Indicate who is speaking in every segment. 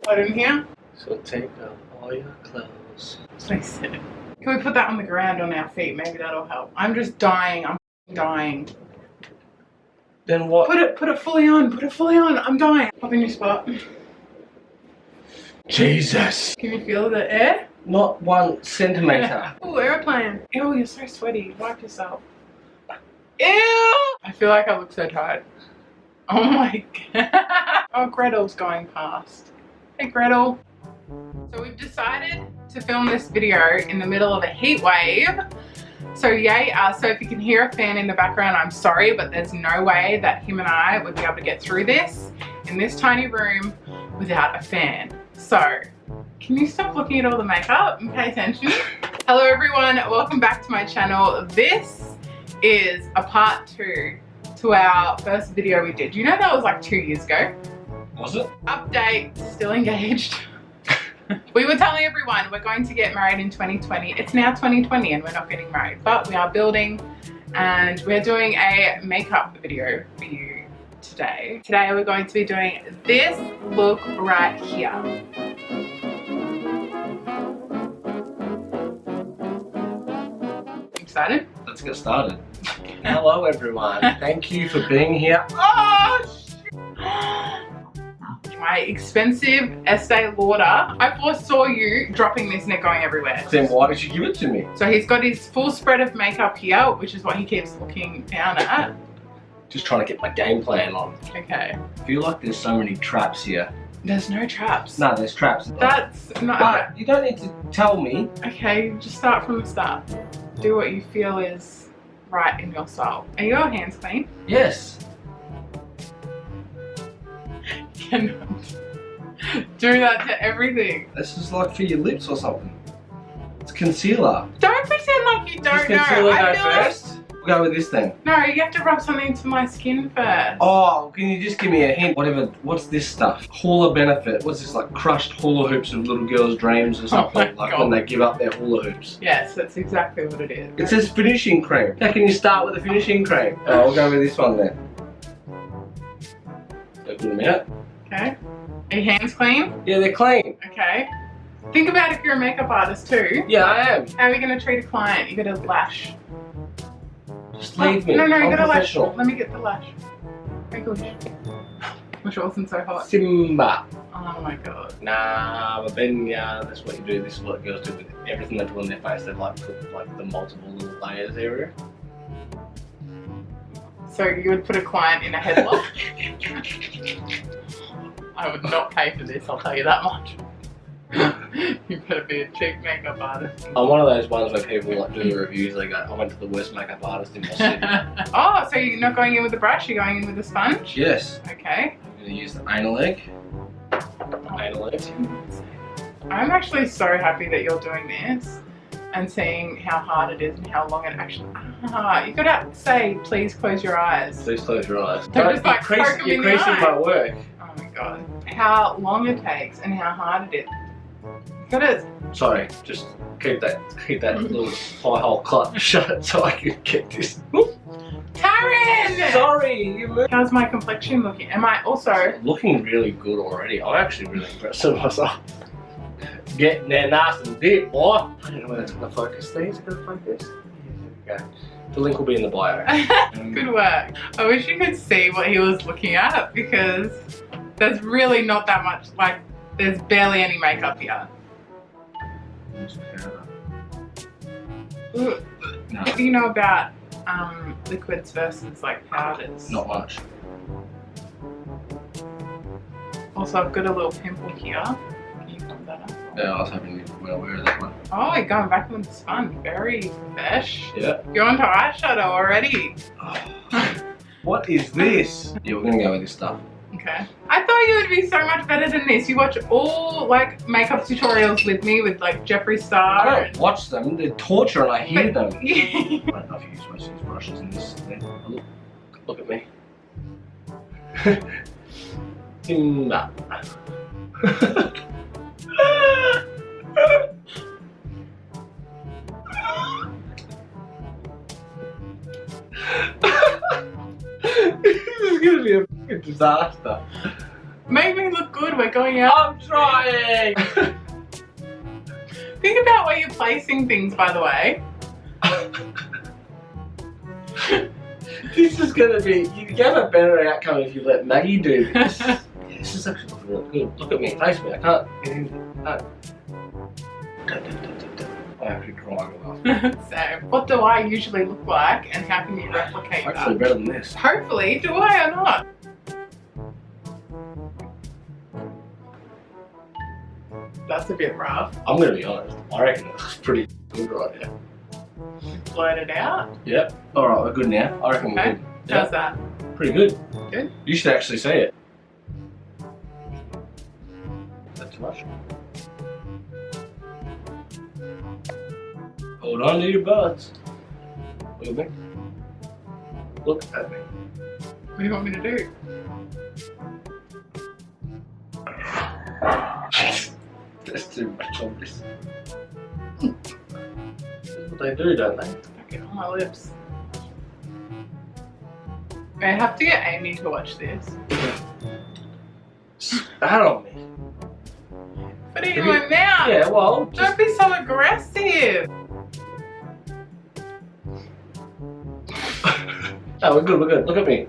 Speaker 1: hot in here.
Speaker 2: So take off all your clothes.
Speaker 1: That's what I said. Can we put that on the ground on our feet? Maybe that'll help. I'm just dying. I'm dying.
Speaker 2: Then what?
Speaker 1: Put it fully on. Put it fully on. I'm dying. Pop in your spot.
Speaker 2: Jesus.
Speaker 1: Can you feel the air?
Speaker 2: Not 1 centimetre.
Speaker 1: Oh, airplane. Ew, you're so sweaty. Wipe yourself. Ew! I feel like I look so tired. Oh my god. Oh, Gretel's going past. Hey, Gretel. So we've decided to film this video in the middle of a heat wave. So yay us. So if you can hear a fan in the background, I'm sorry, but there's no way that him and I would be able to get through this in this tiny room without a fan. So can you stop looking at all the makeup and pay attention? Hello everyone, welcome back to my channel. This is a part 2 to our first video we did. You know that was like 2 years ago?
Speaker 2: Was it?
Speaker 1: Update, still engaged. We were telling everyone we're going to get married in 2020. It's now 2020 and we're not getting married, but we are building and we're doing a makeup video for you today. Today we're going to be doing this look right here. Excited?
Speaker 2: Let's get started. Hello everyone. Thank you for being here.
Speaker 1: Oh, shit. My expensive Estee Lauder. I foresaw you dropping this and it going everywhere.
Speaker 2: Then why did you give it to me?
Speaker 1: So he's got his full spread of makeup here, which is what he keeps looking down at.
Speaker 2: Just trying to get my game plan on.
Speaker 1: Okay.
Speaker 2: I feel like there's so many traps here.
Speaker 1: There's no traps.
Speaker 2: No, there's traps.
Speaker 1: That's not.
Speaker 2: But you don't need to tell me.
Speaker 1: Okay, just start from the start. Do what you feel is right in your soul. Are your hands clean?
Speaker 2: Yes.
Speaker 1: Cannot do that to everything.
Speaker 2: This is like for your lips or something. It's concealer.
Speaker 1: Don't pretend like you don't know.
Speaker 2: Concealer
Speaker 1: I
Speaker 2: go
Speaker 1: feel like,
Speaker 2: first? We'll go with this then.
Speaker 1: no, you have to rub something to my skin first.
Speaker 2: Oh, can you just give me a hint? Whatever, what's this stuff? Hula Benefit. What's this, like crushed hula hoops of little girls' dreams or something?
Speaker 1: my
Speaker 2: Like
Speaker 1: God.
Speaker 2: when they give up their hula hoops.
Speaker 1: Yes, that's exactly what it is.
Speaker 2: It says finishing cream. How can you start with a finishing cream? Oh, we'll go with this one then. Open them out.
Speaker 1: Okay. Are your hands clean?
Speaker 2: Yeah, they're clean.
Speaker 1: Okay. Think about if you're a makeup artist too.
Speaker 2: Yeah, I am.
Speaker 1: How are you going to treat a client? You got to lash.
Speaker 2: Just leave me.
Speaker 1: No, you
Speaker 2: I'm
Speaker 1: got to lash.
Speaker 2: professional.
Speaker 1: Let me get the lash. Make a wish. Wish it wasn't so hot.
Speaker 2: Simba.
Speaker 1: Oh my god.
Speaker 2: Nah, but then yeah, that's what you do. This is what girls do with everything they put on their face. They like put like the multiple little layers area.
Speaker 1: So you would put a client in a headlock? I would not pay for this, I'll tell you that much. You better be a cheap makeup artist.
Speaker 2: I'm one of those ones where people like do the reviews. They go, "I went to the worst makeup artist in my city."
Speaker 1: Oh, so you're not going in with a brush, you're going in with a sponge?
Speaker 2: Yes.
Speaker 1: Okay.
Speaker 2: I'm gonna use the anal egg. Anal egg.
Speaker 1: I'm actually so happy that you're doing this and seeing how hard it is and how long it actually. You gotta say, please close your eyes.
Speaker 2: Please close your eyes.
Speaker 1: Don't just like poke 'em in the
Speaker 2: increasing
Speaker 1: eye.
Speaker 2: my work.
Speaker 1: Oh my god. How long it takes and how hard it is. You gotta.
Speaker 2: Sorry, just keep that little pie hole cut shut so I can get this.
Speaker 1: Tarren!
Speaker 2: Sorry, you moved.
Speaker 1: How's my complexion looking? Am I also.
Speaker 2: Looking really good already. I'm actually really impressed with myself. Getting there nice and deep, boy. I don't know whether it's gonna focus. These are gonna focus. Yeah, there we go. The link will be in the bio.
Speaker 1: Good work. I wish you could see what he was looking at because there's really not that much, like, there's barely any makeup here.
Speaker 2: No.
Speaker 1: What do you know about liquids versus like powders?
Speaker 2: Not much.
Speaker 1: Also, I've got a little pimple here. Can you put that up?
Speaker 2: Yeah, I was hoping you were aware of that one.
Speaker 1: Oh, you're going back with the sponge. Very fresh.
Speaker 2: Yeah.
Speaker 1: You're onto eyeshadow already.
Speaker 2: What is this? Yeah, we're gonna go with this stuff.
Speaker 1: Okay. I thought you would be so much better than this. You watch all like makeup tutorials with me with like Jeffree Star.
Speaker 2: I don't watch them. They're torture and I hear them.
Speaker 1: But-
Speaker 2: I don't know if you use most of these brushes in this thing. Look at me. Timba. This is gonna be a fucking disaster.
Speaker 1: Make me look good, we're going out.
Speaker 2: I'm trying!
Speaker 1: Think about where you're placing things, by the way.
Speaker 2: This is gonna be, you have a better outcome if you let Maggie do this. Yeah, this is actually looking really good. Look at me, face me, I can't get in. No. I actually crying enough.
Speaker 1: So, what do I usually look like and how can you replicate
Speaker 2: Hopefully
Speaker 1: that?
Speaker 2: better than this.
Speaker 1: Hopefully, do I or not? That's a bit rough.
Speaker 2: I'm gonna be honest, I reckon it looks pretty good right now.
Speaker 1: Blurt it out.
Speaker 2: Yep. Alright, we're good now. I reckon we're
Speaker 1: Okay.
Speaker 2: good.
Speaker 1: How's
Speaker 2: Yep.
Speaker 1: that?
Speaker 2: Pretty good.
Speaker 1: Good?
Speaker 2: You should actually see it. That's too much. Hold on to your butts. Look at me. Look at me.
Speaker 1: What do you want me to do?
Speaker 2: There's too much on this. That's what they do, don't they?
Speaker 1: Get on my lips. I have to get Amy to watch this.
Speaker 2: Spat on me.
Speaker 1: Put it in my mouth.
Speaker 2: Yeah, well, just
Speaker 1: Don't be so aggressive.
Speaker 2: no, we're good, we're good. Look at me.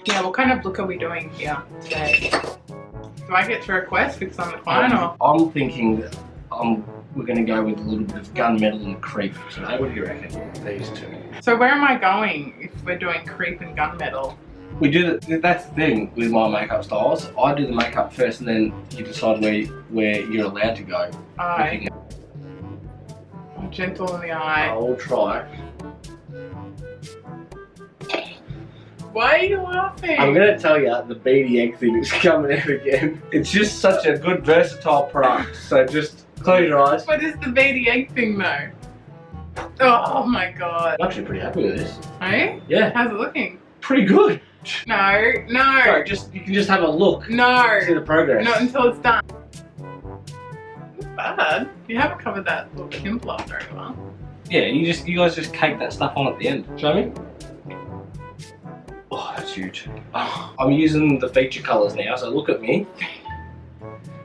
Speaker 1: Yeah, what kind of look are we doing here today? Do I get to request because I'm the client or?
Speaker 2: I'm thinking that we're going to go with a little bit of gunmetal and creep today. What do you reckon? These two.
Speaker 1: So where am I going if we're doing creep and gunmetal?
Speaker 2: We do that's the thing with my makeup styles. I do the makeup first and then you decide where you're allowed to go.
Speaker 1: Eye. I'm gentle in the eye.
Speaker 2: I'll try.
Speaker 1: Why are you laughing?
Speaker 2: I'm going to tell you, the beady egg thing is coming out again. It's just such a good versatile product. So just close your eyes.
Speaker 1: What is the beady egg thing though? Oh my god.
Speaker 2: I'm actually pretty happy with this.
Speaker 1: Hey?
Speaker 2: Yeah.
Speaker 1: How's it looking?
Speaker 2: Pretty good.
Speaker 1: No, no.
Speaker 2: So you can just have a look.
Speaker 1: No.
Speaker 2: See the progress.
Speaker 1: Not until it's done. Not bad. You haven't covered that little pimple up very well.
Speaker 2: Yeah, you guys just cake that stuff on at the end. Show me. Oh, that's huge. Oh, I'm using the feature colours now, so look at me.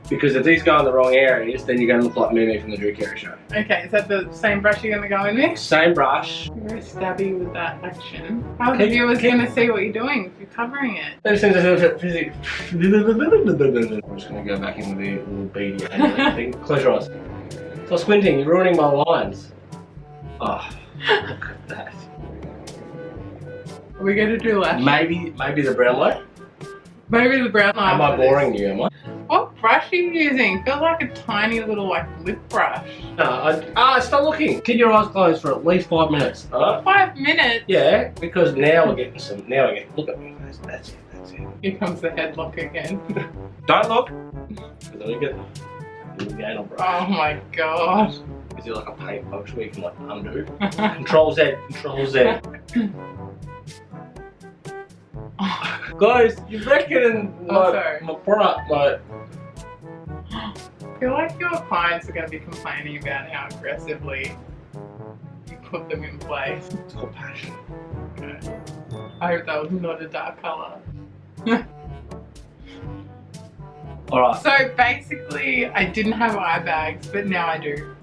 Speaker 2: Because if these go in the wrong areas, then you're going to look like Mimi from the Drew Carey show.
Speaker 1: Okay, is that the same brush you're going to go in with?
Speaker 2: Same brush.
Speaker 1: You're very stabby with that action. How are the viewers going to see what you're doing if you're covering it?
Speaker 2: I'm just going to go back in with the little beady thing. Close your eyes. Stop squinting, you're ruining my lines. Oh, look at that.
Speaker 1: Are we going to do lashes?
Speaker 2: Maybe the brown light.
Speaker 1: Maybe the brown line.
Speaker 2: Am I boring you, am I?
Speaker 1: What brush are you using? Feels like a tiny little lip brush.
Speaker 2: No, stop looking. Keep your eyes closed for at least 5 minutes. Alright?
Speaker 1: 5 minutes?
Speaker 2: Yeah, because now we're getting some. Look at me. That's it.
Speaker 1: Here comes the headlock again.
Speaker 2: Don't look. Because then we get the anal brush.
Speaker 1: Oh my god.
Speaker 2: Is it like a paint box where you can like undo? Control Z. Guys, you're wrecking my product, like.
Speaker 1: I feel like your clients are going to be complaining about how aggressively you put them in place.
Speaker 2: It's called passion.
Speaker 1: Okay. I hope that was not a dark colour.
Speaker 2: Alright.
Speaker 1: So basically, I didn't have eye bags, but now I do.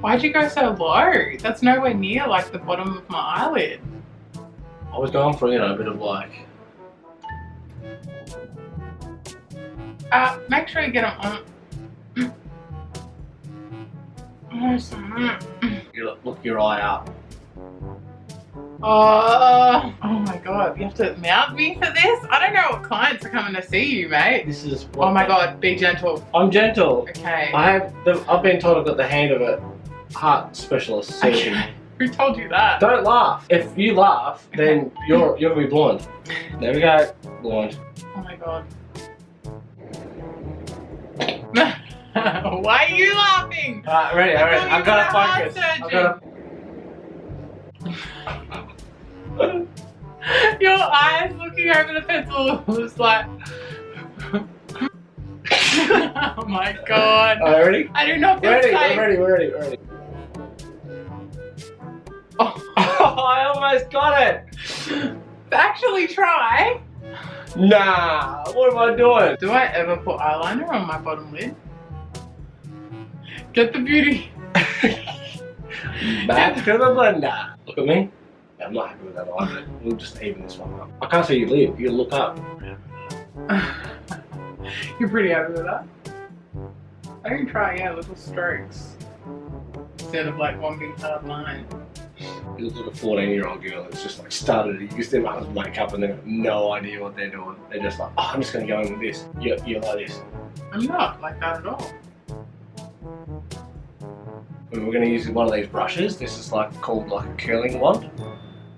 Speaker 1: Why'd you go so low? That's nowhere near like the bottom of my eyelid.
Speaker 2: I was going for, a bit of like.
Speaker 1: Make sure you get them on.
Speaker 2: You look your eye up.
Speaker 1: Oh my god, you have to mount me for this? I don't know what clients are coming to see you, mate.
Speaker 2: This is what
Speaker 1: Oh my god, be gentle.
Speaker 2: I'm gentle.
Speaker 1: Okay.
Speaker 2: I've been told I've got the hand of a heart specialist surgeon.
Speaker 1: Okay. Who told you that?
Speaker 2: Don't laugh. If you laugh, then you're gonna be blind. There we go. Blind.
Speaker 1: Oh my god. Why are you laughing?
Speaker 2: Ready, alright. I've got to focus.
Speaker 1: Your eyes looking over the pencil was like. Oh my god.
Speaker 2: Alright, ready?
Speaker 1: I do not feel
Speaker 2: We're
Speaker 1: safe.
Speaker 2: ready. Oh, I almost got it.
Speaker 1: Actually try.
Speaker 2: Nah, what am I doing?
Speaker 1: Do I ever put eyeliner on my bottom lid? Get the beauty.
Speaker 2: Back to the blender. Look at me. Yeah, I'm not happy with that either. We'll just even this one up. I can't see your lid. You look up.
Speaker 1: You're pretty happy with that? I can try, yeah, little strokes. Instead of like one big hard line.
Speaker 2: You look like a 14-year-old girl that's just like started to use their mother's makeup and they have no idea what they're doing. They're just like, oh, I'm just going to go in with this. You're like this.
Speaker 1: I'm not like that at all.
Speaker 2: We're going to use one of these brushes. This is like called like a curling wand.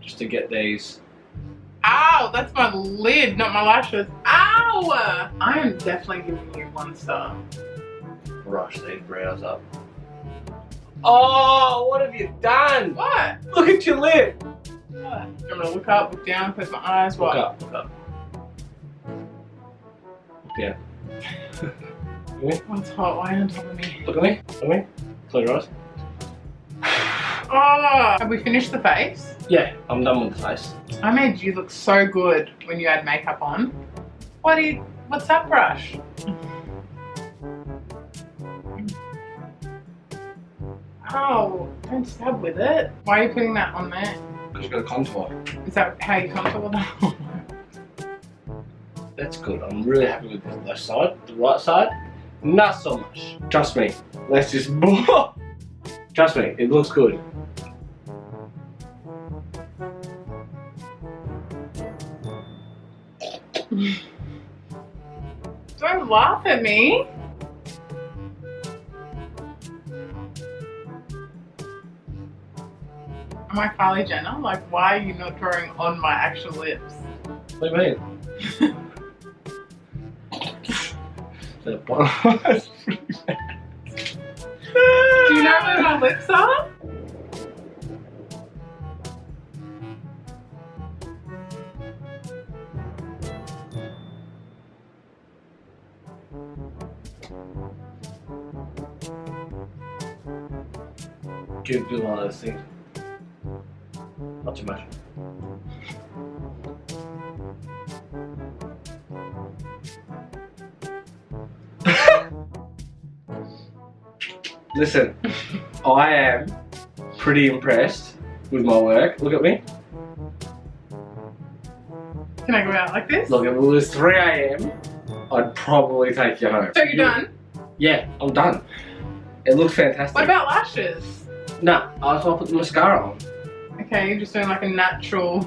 Speaker 2: Just to get these.
Speaker 1: Ow, that's my lid, not my lashes. Ow! I am definitely giving you 1 star.
Speaker 2: Brush these brows up. Oh, what have you done?
Speaker 1: What?
Speaker 2: Look at your lip.
Speaker 1: What? I'm gonna look up, look down, close my eyes. What?
Speaker 2: Look up. Look down.
Speaker 1: What's hot? Why on top of me?
Speaker 2: Look at me. Close your eyes.
Speaker 1: Oh, have we finished the face?
Speaker 2: Yeah, I'm done with the face.
Speaker 1: I made you look so good when you had makeup on. What's that brush? Oh, don't stab with it. Why are you putting that on there?
Speaker 2: Because you've got a contour.
Speaker 1: Is that how you contour that?
Speaker 2: That's good. I'm really happy with the left side. The right side, not so much. Trust me. Let's just... Trust me, it looks good.
Speaker 1: Don't laugh at me. Am I Kylie Jenner? Like, why are you not drawing on my actual lips?
Speaker 2: What do you mean?
Speaker 1: Do you know where my lips are?
Speaker 2: Keep doing all those things. Not too much. Listen, I am pretty impressed with my work. Look at me.
Speaker 1: Can I go out like this?
Speaker 2: Look, if it was 3 AM, I'd probably take you home.
Speaker 1: So you're done?
Speaker 2: Yeah, I'm done. It looks fantastic.
Speaker 1: What about lashes?
Speaker 2: Nah, I just want to put the mascara on.
Speaker 1: Okay, you're just doing like a natural.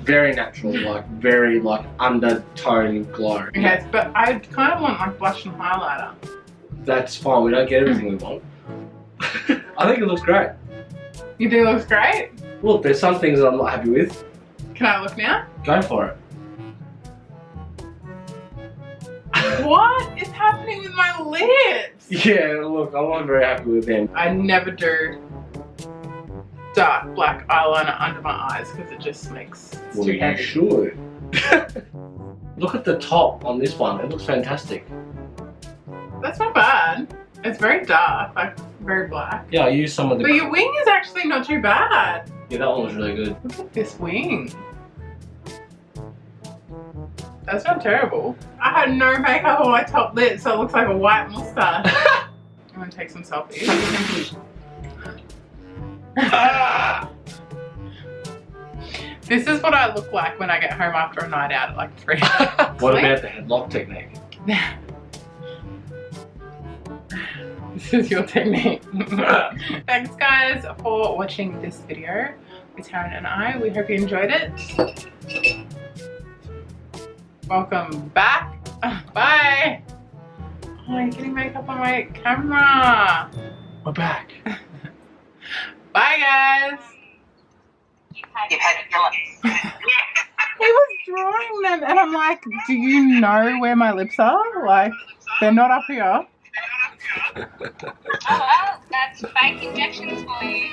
Speaker 2: Very natural, like very like undertone glow.
Speaker 1: Okay, but I kind of want like blush and highlighter.
Speaker 2: That's fine. We don't get everything we want. I think it looks great.
Speaker 1: You do looks great.
Speaker 2: Look, there's some things that I'm not happy with.
Speaker 1: Can I look now?
Speaker 2: Go for it.
Speaker 1: What is happening with my lips?
Speaker 2: Yeah, look, I'm not very happy with them.
Speaker 1: I never do dark black eyeliner under my eyes because it just makes it's
Speaker 2: Well,
Speaker 1: too
Speaker 2: you
Speaker 1: heavy.
Speaker 2: should. Look at the top on this one. It looks fantastic.
Speaker 1: That's not bad. It's very dark, like very black.
Speaker 2: Yeah, I used some of the...
Speaker 1: But your wing is actually not too bad.
Speaker 2: Yeah, that one was really good.
Speaker 1: Look at this wing. That's not terrible. I had no makeup on my top lip, so it looks like a white mustache. I'm gonna take some selfies. This is what I look like when I get home after a night out at like 3.
Speaker 2: What about the headlock technique?
Speaker 1: This is your technique. Thanks guys for watching this video with Tarren and I. We hope you enjoyed it. Welcome back. Bye. Oh, you're getting makeup on my camera.
Speaker 2: We're back.
Speaker 1: Bye guys.
Speaker 3: You've had your
Speaker 1: He was drawing them and I'm like, do you know where my lips are? Like, they're not up here.
Speaker 3: Oh well, that's fake injections for you.